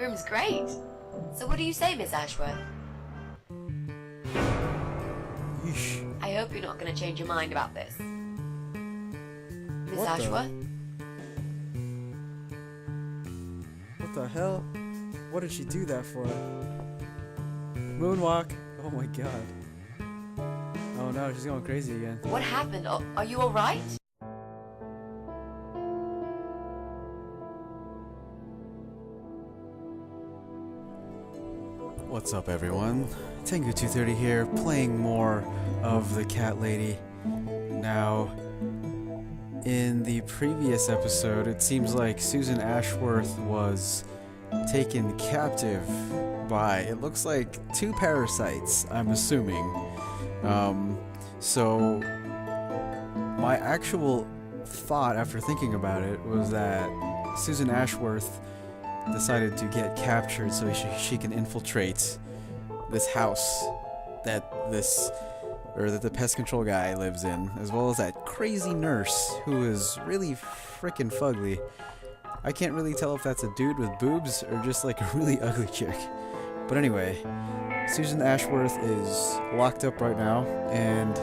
room's great. So what do you say, Miss Ashworth? Yeesh. I hope you're not going to change your mind about this. Miss What the- Ashworth? What the hell? What did she do that for? Moonwalk. Oh my god. Oh no, she's going crazy again. What happened? Are you alright? What's up, everyone? Tengu230 here, playing more of the Cat Lady. Now, in the previous episode, it seems like Susan Ashworth was taken captive by, it looks like, 2 parasites, I'm assuming. So, my actual thought after thinking about it was that Susan Ashworth decided to get captured so she can infiltrate this house that the pest control guy lives in, as well as that crazy nurse who is really freaking fugly. I can't really tell if that's a dude with boobs or just like a really ugly chick. But anyway, Susan Ashworth is locked up right now, and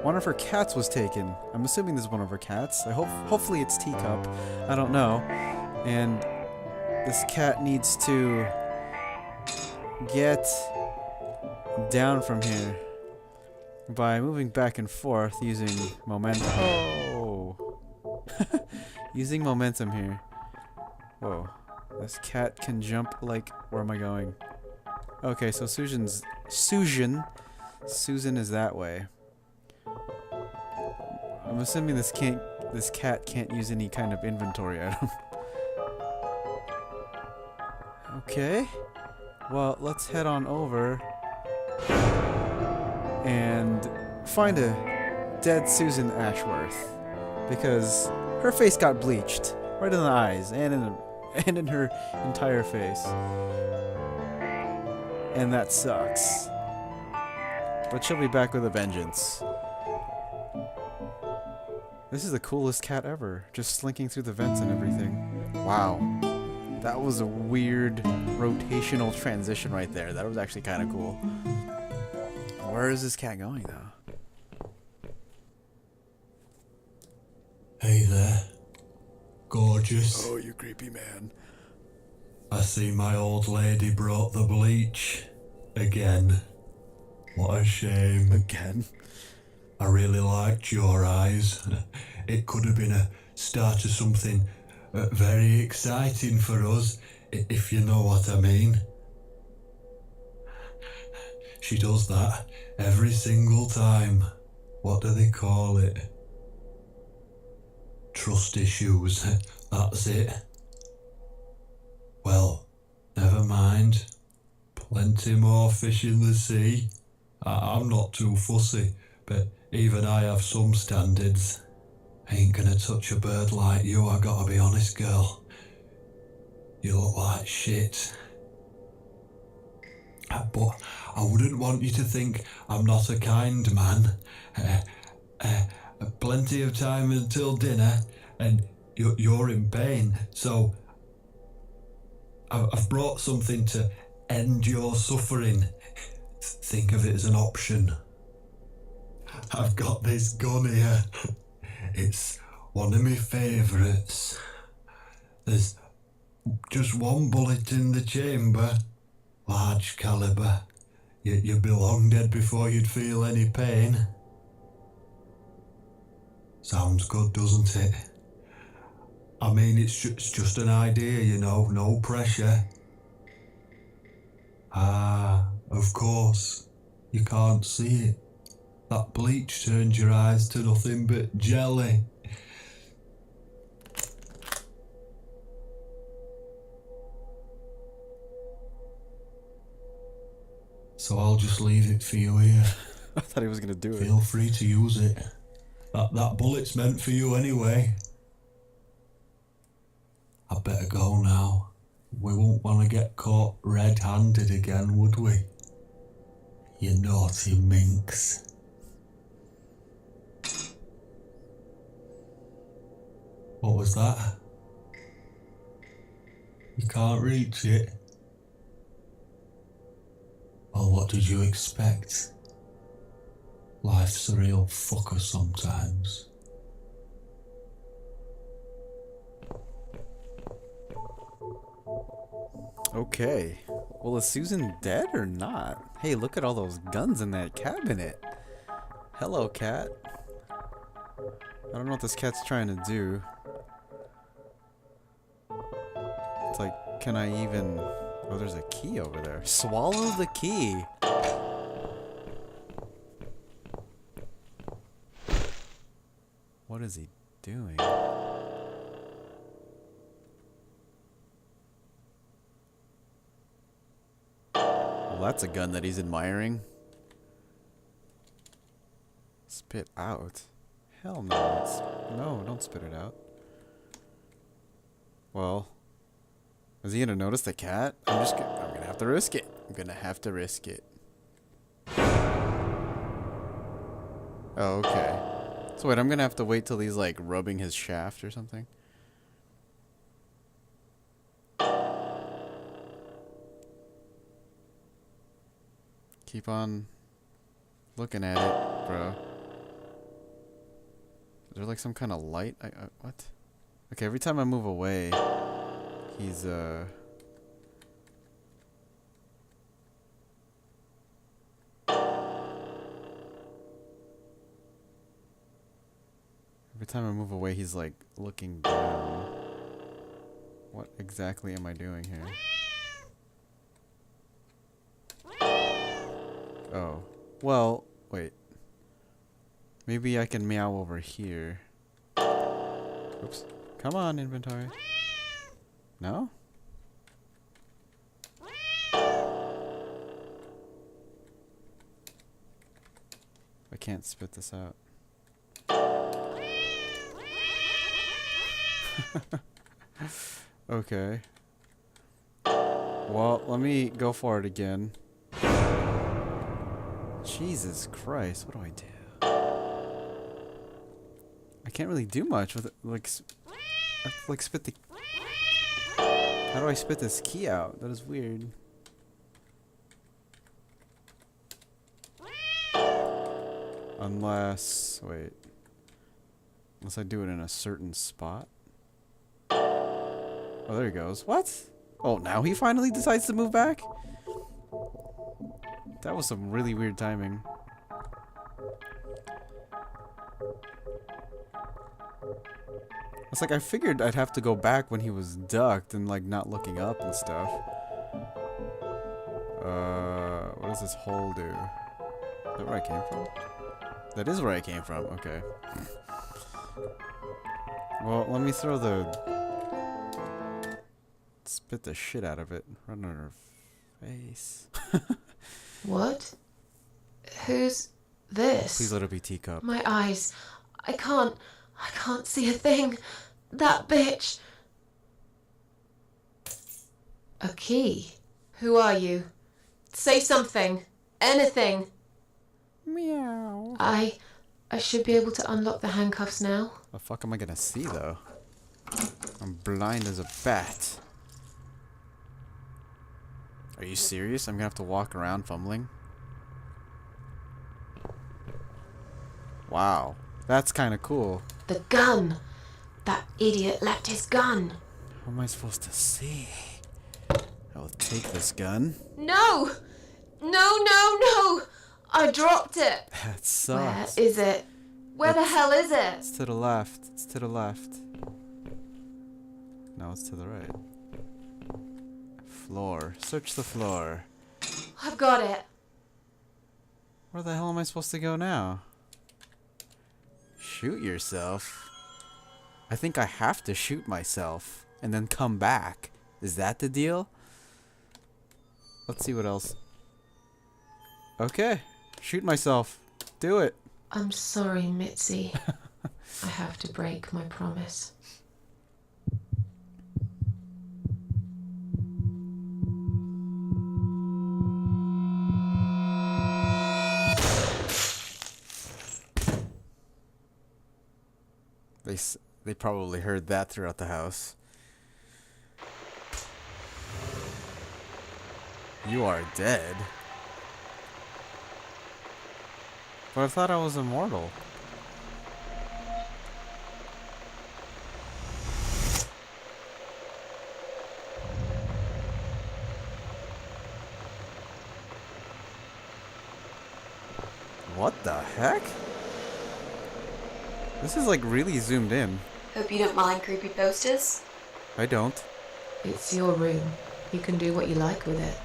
one of her cats was taken. I'm assuming this is one of her cats. Hopefully it's Teacup. I don't know. And this cat needs to get down from here by moving back and forth using momentum. Oh! Using momentum here. Whoa. This cat can jump like... Where am I going? Okay, so Susan is that way. I'm assuming this cat can't use any kind of inventory item. Okay. Well, let's head on over and find a dead Susan Ashworth, because her face got bleached right in the eyes and in her entire face, and that sucks. But she'll be back with a vengeance. This is the coolest cat ever, just slinking through the vents and everything. Wow. That was a weird rotational transition right there. That was actually kind of cool. Where is this cat going, though? Hey there. Gorgeous. Oh, you creepy man. I see my old lady brought the bleach. Again. What a shame. Again? I really liked your eyes. It could have been a start of something very exciting for us, if you know what I mean. She does that every single time. What do they call it? Trust issues. That's it. Well, never mind. Plenty more fish in the sea. I'm not too fussy, but even I have some standards. Ain't gonna touch a bird like you, I gotta be honest, girl. You look like shit. But I wouldn't want you to think I'm not a kind man. Plenty of time until dinner, and you're in pain, so I've brought something to end your suffering. Think of it as an option. I've got this gun here. It's one of my favourites. There's just one bullet in the chamber. Large caliber. You'd be long dead before you'd feel any pain. Sounds good, doesn't it? I mean, it's just an idea, you know, no pressure. Ah, of course. You can't see it. That bleach turned your eyes to nothing but jelly. So I'll just leave it for you here. I thought he was gonna do it. Feel free to use it. That bullet's meant for you anyway. I better go now. We won't want to get caught red-handed again, would we? You naughty minx. What was that? You can't reach it? did you expect? Life's a real fucker sometimes. Okay. Well, is Susan dead or not? Hey, look at all those guns in that cabinet. Hello, cat. I don't know what this cat's trying to do. It's like, can I even... Oh, there's a key over there. Swallow the key. What is he doing? Well, that's a gun that he's admiring. Spit out. Hell no. No, don't spit it out. Well, is he gonna notice the cat? I'm gonna have to risk it. I'm gonna have to risk it. Oh, okay. So wait, I'm gonna have to wait till he's like rubbing his shaft or something. Keep on looking at it, bro. Is there like some kind of light? What? Okay, every time I move away, he's every time I move away, he's like looking down. What exactly am I doing here? Oh. Well, wait. Maybe I can meow over here. Oops. Come on, inventory. No? I can't spit this out. Okay. Well, let me go for it again. Jesus Christ, what do I do? I can't really do much with it. Like, I have to, like, spit the... How do I spit this key out? That is weird. Unless... Wait. Unless I do it in a certain spot. Oh, there he goes. What? Oh, now he finally decides to move back? That was some really weird timing. It's like I figured I'd have to go back when he was ducked and like not looking up and stuff. What does this hole do? Is that where I came from? That is where I came from, okay. Well, let me throw the... Spit the shit out of it. Right on her face. What? Who's this? Please let it be teacup. My eyes. I can't see a thing. That bitch. A key? Who are you? Say something. Anything. Meow. I should be able to unlock the handcuffs now. The fuck am I gonna see though? I'm blind as a bat. Are you serious? I'm gonna have to walk around fumbling? Wow. That's kinda cool. The gun. That idiot left his gun. How am I supposed to see? I'll take this gun. No! No! I dropped it. That Where sucks. is it? Where the hell is it? It's to the left. It's to the left. No, it's to the right. Floor. Search the floor. I've got it. Where the hell am I supposed to go now? Shoot yourself? I think I have to shoot myself and then come back. Is that the deal? Let's see what else. Okay. Shoot myself. Do it. I'm sorry, Mitzi. I have to break my promise. They probably heard that throughout the house. You are dead. But I thought I was immortal. What the heck? This is like really zoomed in. Hope you don't mind creepy posters. I don't. It's your room. You can do what you like with it.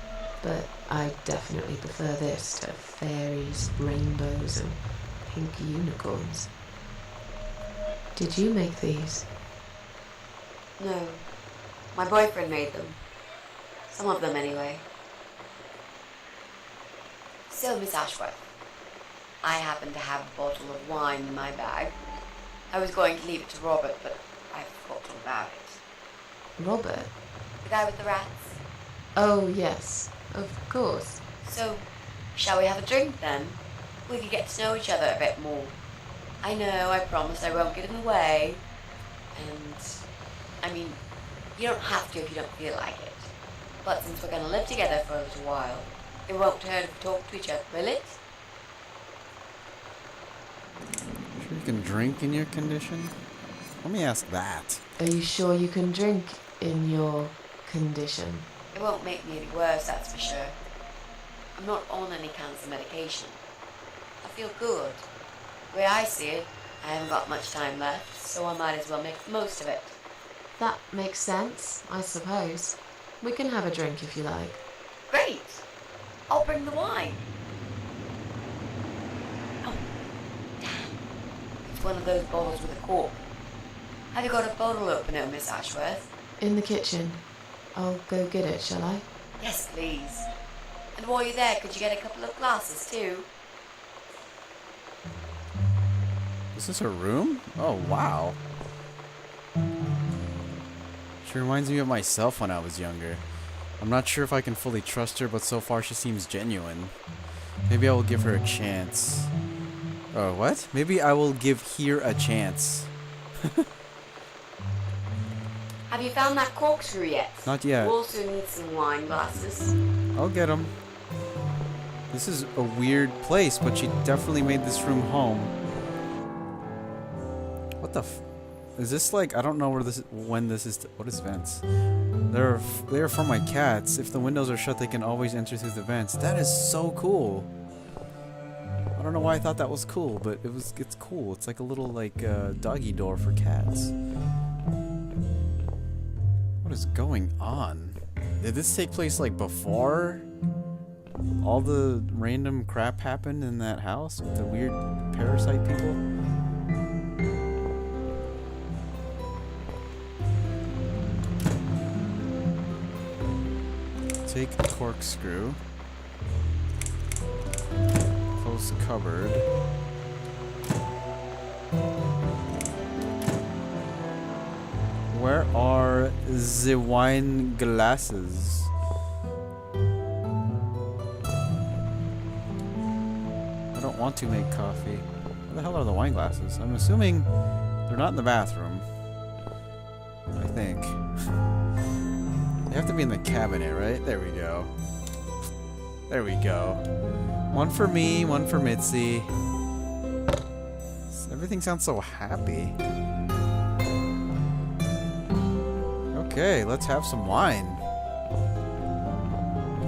But I definitely prefer this to fairies, rainbows, and pink unicorns. Did you make these? No. My boyfriend made them. Some of them, anyway. So, Miss Ashworth, I happen to have a bottle of wine in my bag. I was going to leave it to Robert, but I forgot all about it. Robert? The guy with the rats. Oh, yes. Of course. So, shall we have a drink then? We could get to know each other a bit more. I know, I promise I won't get in the way. And, I mean, you don't have to if you don't feel like it. But since we're going to live together for a little while, it won't hurt if we talk to each other, will it? Sure you can drink in your condition? Let me ask that. Are you sure you can drink in your condition? It won't make me any worse, that's for sure. I'm not on any cancer medication. I feel good. The way I see it, I haven't got much time left, so I might as well make the most of it. That makes sense, I suppose. We can have a drink if you like. Great! I'll bring the wine. Oh, damn. It's one of those bottles with a cork. Have you got a bottle opener, Miss Ashworth? In the kitchen. I'll go get it, shall I? Yes, please. And while you're there, could you get a couple of glasses, too? Is this her room? Oh, wow. She reminds me of myself when I was younger. I'm not sure if I can fully trust her, but so far she seems genuine. Maybe I will give her a chance. Oh, what? Maybe I will give here a chance. Have you found that corkscrew yet? Not yet. We'll also need some wine glasses. I'll get them. This is a weird place, but she definitely made this room home. What the f... Is this like... I don't know where this... When this is... What is vents? They're for my cats. If the windows are shut, they can always enter through the vents. That is so cool. I don't know why I thought that was cool, but it's cool. It's like a little like doggy door for cats. What is going on? Did this take place like before all the random crap happened in that house with the weird parasite people? Take a corkscrew. Close the cupboard. Where are the wine glasses? I don't want to make coffee. Where the hell are the wine glasses? I'm assuming they're not in the bathroom. I think. They have to be in the cabinet, right? There we go. There we go. One for me, one for Mitzi. Everything sounds so happy. Okay, let's have some wine.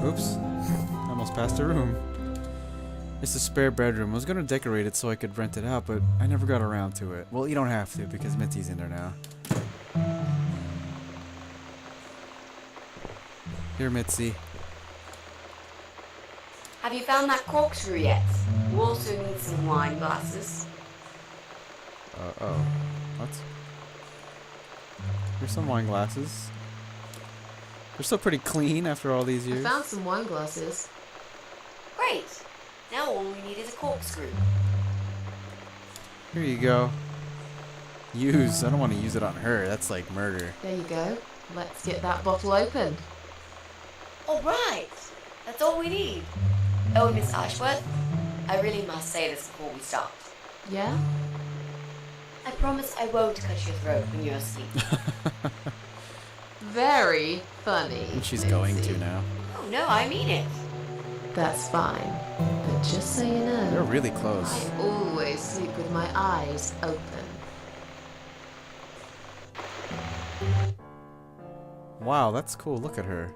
Oops. Almost passed a room. It's a spare bedroom. I was gonna decorate it so I could rent it out, but I never got around to it. Well, you don't have to because Mitzi's in there now. Here, Mitzi. Have you found that corkscrew yet? We'll also need some wine glasses. Oh. What? Here's some wine glasses. They're still pretty clean after all these years. I found some wine glasses. Great. Now all we need is a corkscrew. Here you go. Use. I don't want to use it on her. That's like murder. There you go. Let's get that bottle open. All right. That's all we need. Oh, Miss Ashworth, I really must say this before we start. Yeah? I promise I won't cut your throat when you're asleep. Very funny. And she's Mitzi. going to now. Oh, no, I mean it. That's fine. But just so you know, They're really close. I always sleep with my eyes open. Wow, that's cool. Look at her.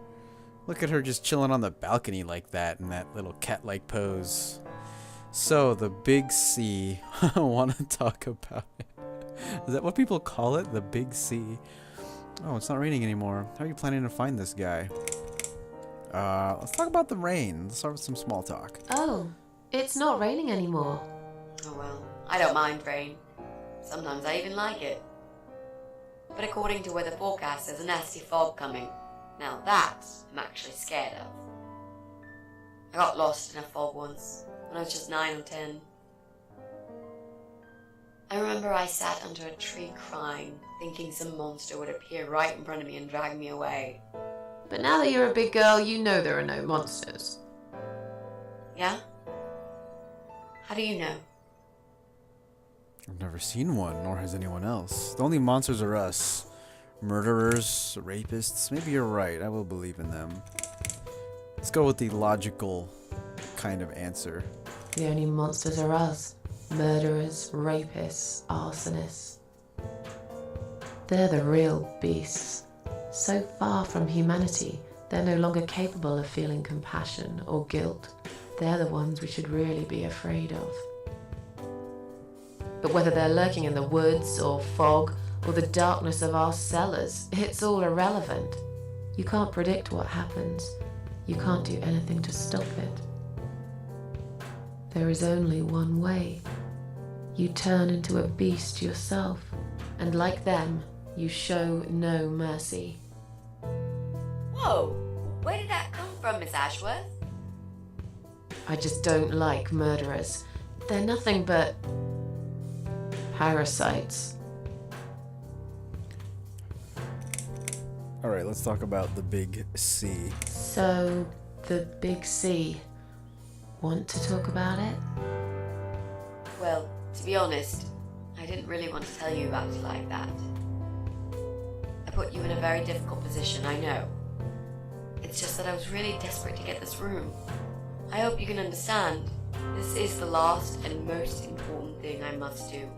Look at her just chilling on the balcony like that in that little cat-like pose. So, the Big C. I want to talk about it. Is that what people call it? The Big C? Oh, it's not raining anymore. How are you planning to find this guy? Let's talk about the rain. Let's start with some small talk. Oh, it's not raining anymore. Oh well, I don't mind rain. Sometimes I even like it. But according to weather forecast, there's a nasty fog coming. Now that I'm actually scared of. I got lost in a fog once, when I was just 9 or 10. I remember I sat under a tree crying, thinking some monster would appear right in front of me and drag me away. But now that you're a big girl, you know there are no monsters. Yeah? How do you know? I've never seen one, nor has anyone else. The only monsters are us. Murderers, rapists. Maybe you're right. I will believe in them. Let's go with the logical kind of answer. The only monsters are us. Murderers, rapists, arsonists. They're the real beasts. So far from humanity, they're no longer capable of feeling compassion or guilt. They're the ones we should really be afraid of. But whether they're lurking in the woods or fog or the darkness of our cellars, it's all irrelevant. You can't predict what happens. You can't do anything to stop it. There is only one way. You turn into a beast yourself, and like them, you show no mercy. Whoa! Where did that come from, Miss Ashworth? I just don't like murderers. They're nothing but parasites. Alright, let's talk about the Big C. So, the Big C. Want to talk about it? Well, to be honest, I didn't really want to tell you about it like that. I put you in a very difficult position, I know. It's just that I was really desperate to get this room. I hope you can understand. This is the last and most important thing I must do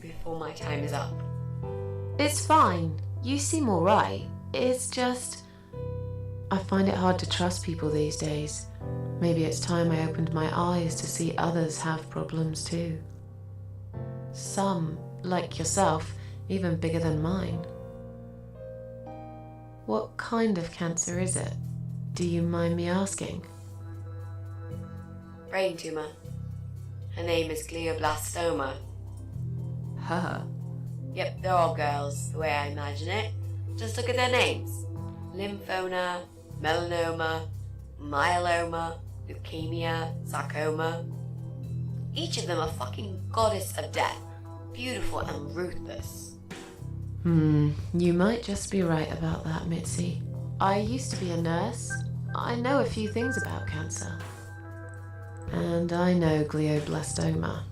before my time is up. It's fine. You seem alright. It's just... I find it hard to trust people these days. Maybe it's time I opened my eyes to see others have problems too. Some, like yourself, even bigger than mine. What kind of cancer is it? Do you mind me asking? Brain tumor. Her name is glioblastoma. Her. Yep, they're all girls, the way I imagine it. Just look at their names. Lymphoma, melanoma, myeloma, leukemia, sarcoma. Each of them a fucking goddess of death. Beautiful and ruthless. You might just be right about that, Mitzi. I used to be a nurse. I know a few things about cancer. And I know glioblastoma.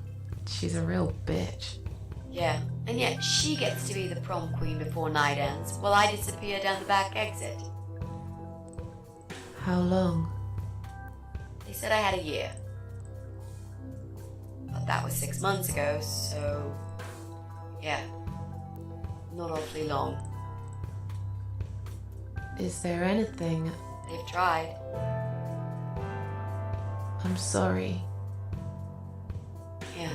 She's a real bitch. Yeah, and yet she gets to be the prom queen before night ends, while I disappear down the back exit. How long? They said I had a year. But that was 6 months ago, so... yeah. Not awfully long. Is there anything... They've tried. I'm sorry. Yeah.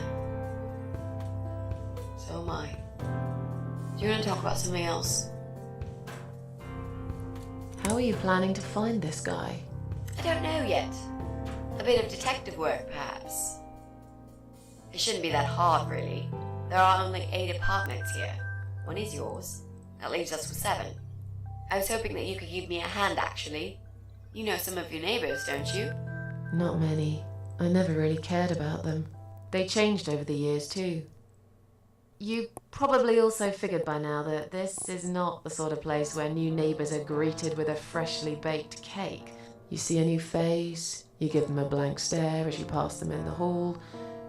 So am I. Do you want to talk about something else? How are you planning to find this guy? I don't know yet. A bit of detective work, perhaps. It shouldn't be that hard, really. There are only 8 apartments here. One is yours. That leaves us with 7. I was hoping that you could give me a hand, actually. You know some of your neighbors, don't you? Not many. I never really cared about them. They changed over the years, too. You probably also figured by now that this is not the sort of place where new neighbors are greeted with a freshly baked cake. You see a new face, you give them a blank stare as you pass them in the hall,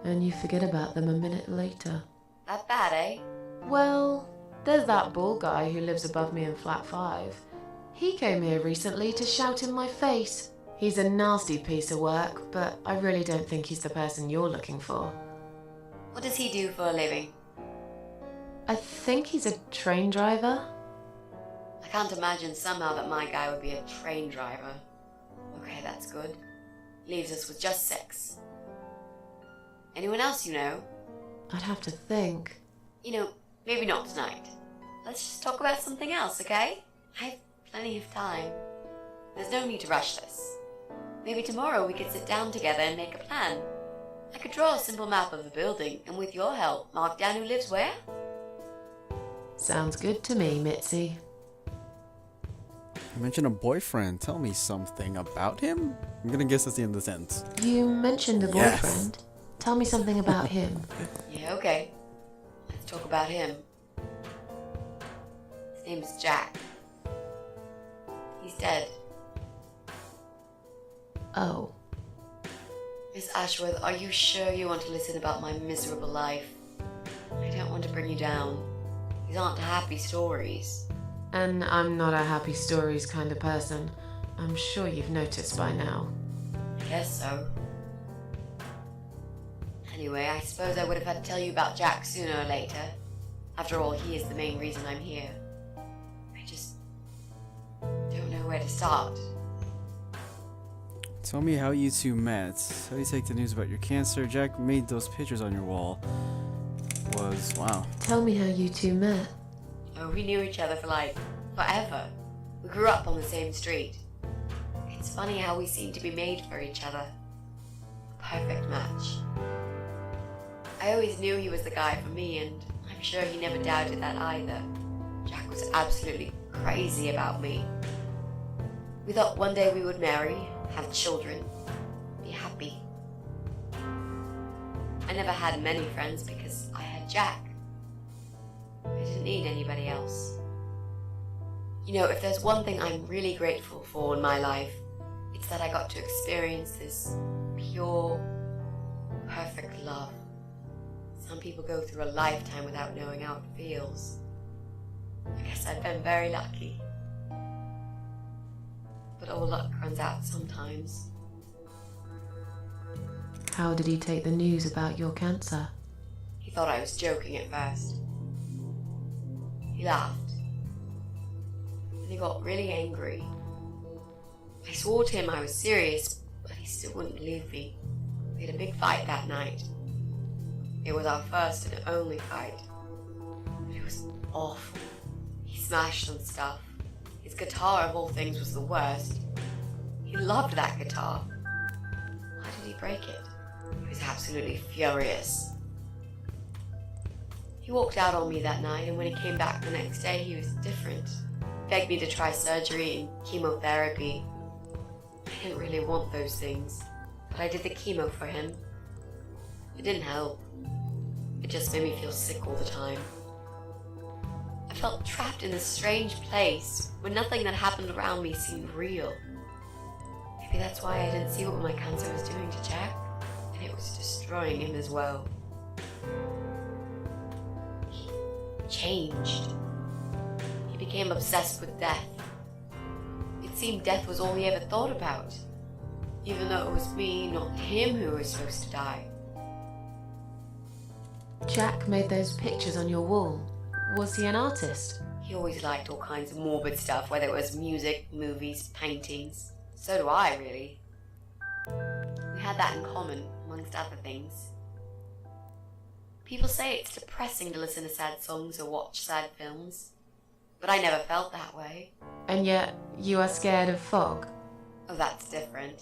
and you forget about them a minute later. That bad, eh? Well, there's that bald guy who lives above me in flat 5. He came here recently to shout in my face. He's a nasty piece of work, but I really don't think he's the person you're looking for. What does he do for a living? I think he's a train driver. I can't imagine somehow that my guy would be a train driver. Okay, that's good. Leaves us with just 6. Anyone else you know? I'd have to think. You know, maybe not tonight. Let's just talk about something else, okay? I have plenty of time. There's no need to rush this. Maybe tomorrow we could sit down together and make a plan. I could draw a simple map of the building, and with your help, mark down who lives where. Sounds good to me, Mitzi. You mentioned a boyfriend. Tell me something about him? I'm gonna guess that's the end of the sentence. You mentioned a Yes. boyfriend. Tell me something about him. Yeah, okay. Let's talk about him. His name's Jack. He's dead. Oh. Miss Ashworth, are you sure you want to listen about my miserable life? I don't want to bring you down. These aren't happy stories. And I'm not a happy stories kind of person. I'm sure you've noticed by now. I guess so. Anyway, I suppose I would have had to tell you about Jack sooner or later. After all, he is the main reason I'm here. I just don't know where to start. Tell me how you two met. How do you take the news about your cancer? Jack made those pictures on your wall. Wow. Tell me how you two met. Oh, we knew each other for like forever. We grew up on the same street. It's funny how we seem to be made for each other. A perfect match. I always knew he was the guy for me, and I'm sure he never doubted that either. Jack was absolutely crazy about me. We thought one day we would marry, have children, be happy. I never had many friends because I had Jack. I didn't need anybody else. You know, if there's one thing I'm really grateful for in my life, it's that I got to experience this pure, perfect love. Some people go through a lifetime without knowing how it feels. I guess I've been very lucky. But all luck runs out sometimes. How did he take the news about your cancer? He thought I was joking at first. He laughed. Then he got really angry. I swore to him I was serious, but he still wouldn't believe me. We had a big fight that night. It was our first and only fight. But it was awful. He smashed some stuff. His guitar, of all things, was the worst. He loved that guitar. Why did he break it? He was absolutely furious. He walked out on me that night, and when he came back the next day, he was different. He begged me to try surgery and chemotherapy. I didn't really want those things, but I did the chemo for him. It didn't help. It just made me feel sick all the time. I felt trapped in this strange place where nothing that happened around me seemed real. Maybe that's why I didn't see what my cancer was doing to Jack, and it was destroying him as well. He changed. He became obsessed with death. It seemed death was all he ever thought about, even though it was me, not him, who was supposed to die. Jack made those pictures on your wall. Was he an artist? He always liked all kinds of morbid stuff, whether it was music, movies, paintings. So do I, really. We had that in common, amongst other things. People say it's depressing to listen to sad songs or watch sad films, but I never felt that way. And yet, you are scared of fog? Oh, that's different.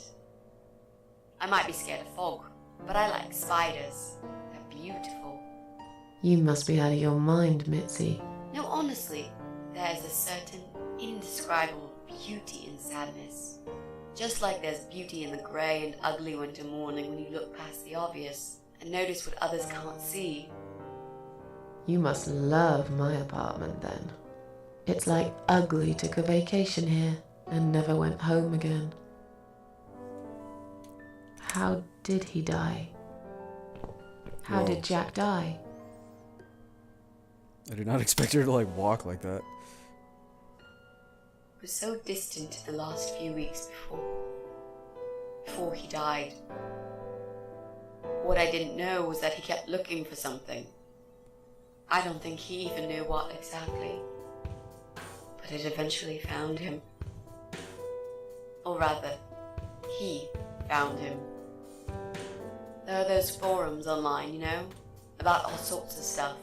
I might be scared of fog, but I like spiders. They're beautiful. You must be out of your mind, Mitzi. No, honestly, there is a certain indescribable beauty in sadness. Just like there's beauty in the grey and ugly winter morning when you look past the obvious and notice what others can't see. You must love my apartment then. It's like Ugly took a vacation here and never went home again. How did he die? How Whoa. did Jack die? I did not expect her to walk like that. It was so distant the last few weeks before. before he died. What I didn't know was that he kept looking for something. I don't think he even knew what exactly, but it eventually found him. Or rather, he found him. There are those forums online, you know, about all sorts of stuff.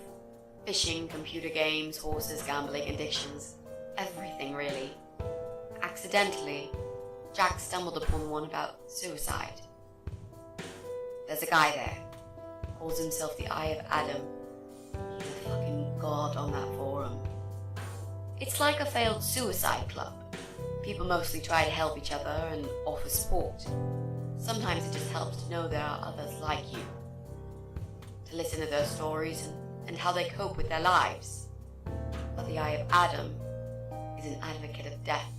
Fishing, computer games, horses, gambling, addictions, everything really. Accidentally, Jack stumbled upon one about suicide. There's a guy there, calls himself the Eye of Adam. He's a fucking god on that forum. It's like a failed suicide club. People mostly try to help each other and offer support. Sometimes it just helps to know there are others like you. To listen to their stories and how they cope with their lives. But the Eye of Adam is an advocate of death.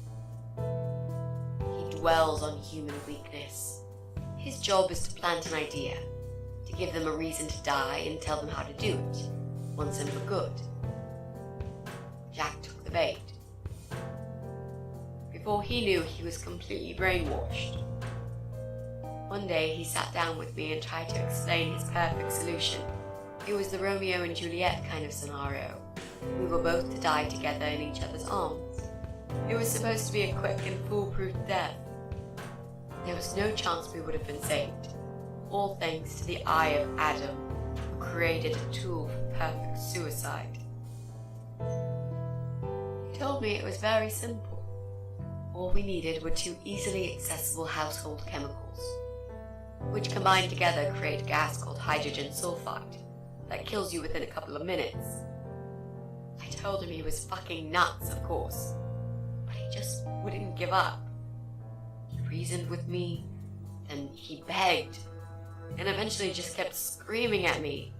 He dwells on human weakness. His job is to plant an idea, to give them a reason to die and tell them how to do it, once and for good. Jack took the bait. Before he knew, he was completely brainwashed. One day he sat down with me and tried to explain his perfect solution. It was the Romeo and Juliet kind of scenario. We were both to die together in each other's arms. It was supposed to be a quick and foolproof death. There was no chance we would have been saved, all thanks to the Eye of Adam, who created a tool for perfect suicide. He told me it was very simple. All we needed were 2 easily accessible household chemicals, which combined together create a gas called hydrogen sulfide that kills you within a couple of minutes. I told him he was fucking nuts, of course, but he just wouldn't give up. He reasoned with me, then he begged, and eventually just kept screaming at me.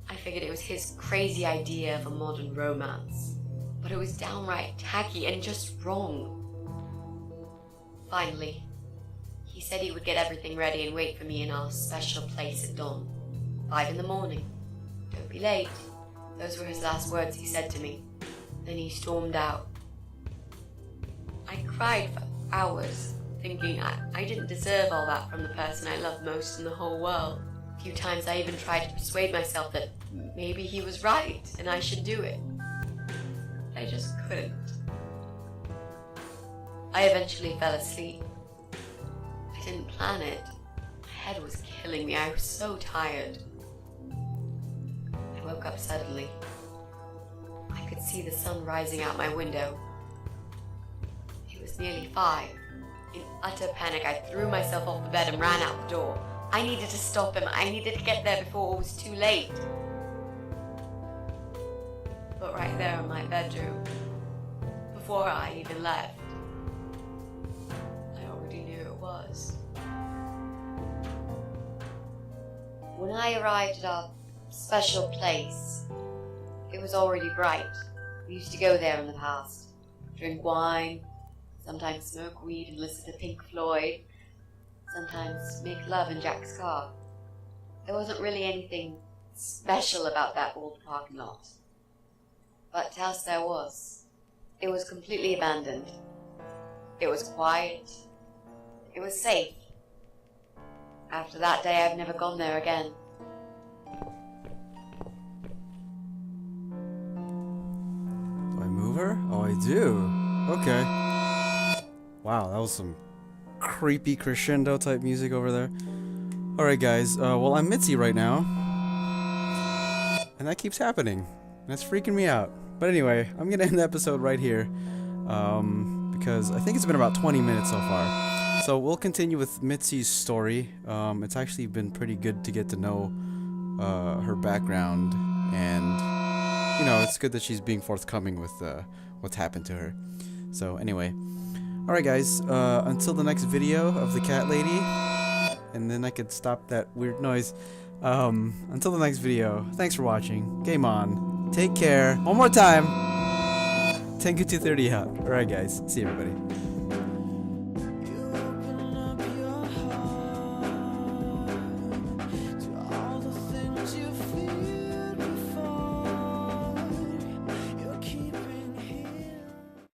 I figured it was his crazy idea of a modern romance, but it was downright tacky and just wrong. Finally, he said he would get everything ready and wait for me in our special place at dawn, 5 in the morning. Don't be late. Those were his last words he said to me. Then he stormed out. I cried for hours, thinking I didn't deserve all that from the person I loved most in the whole world. A few times I even tried to persuade myself that maybe he was right and I should do it. I just couldn't. I eventually fell asleep. I didn't plan it. My head was killing me. I was so tired. I woke up suddenly. I could see the sun rising out my window. It was nearly 5. In utter panic, I threw myself off the bed and ran out the door. I needed to stop him. I needed to get there before it was too late. But right there in my bedroom, before I even left, I already knew it was. When I arrived at our special place, it was already bright. We used to go there in the past, drink wine, sometimes smoke weed and listen to Pink Floyd, sometimes make love in Jack's car. There wasn't really anything special about that old parking lot. But to us there was. It was completely abandoned. It was quiet. It was safe. After that day, I've never gone there again. Do I move her? Oh, I do. Okay. Wow, that was some creepy crescendo type music over there. Alright guys, well I'm Mitzi right now. And that keeps happening. That's freaking me out. But anyway, I'm gonna end the episode right here. Because I think it's been about 20 minutes so far. So we'll continue with Mitzi's story. It's actually been pretty good to get to know her background. And, you know, it's good that she's being forthcoming with what's happened to her. So anyway. Alright guys, until the next video of the cat lady. And then I could stop that weird noise. Until the next video, thanks for watching. Game on. Take care. One more time. Tengu 230 out. Alright guys, see everybody.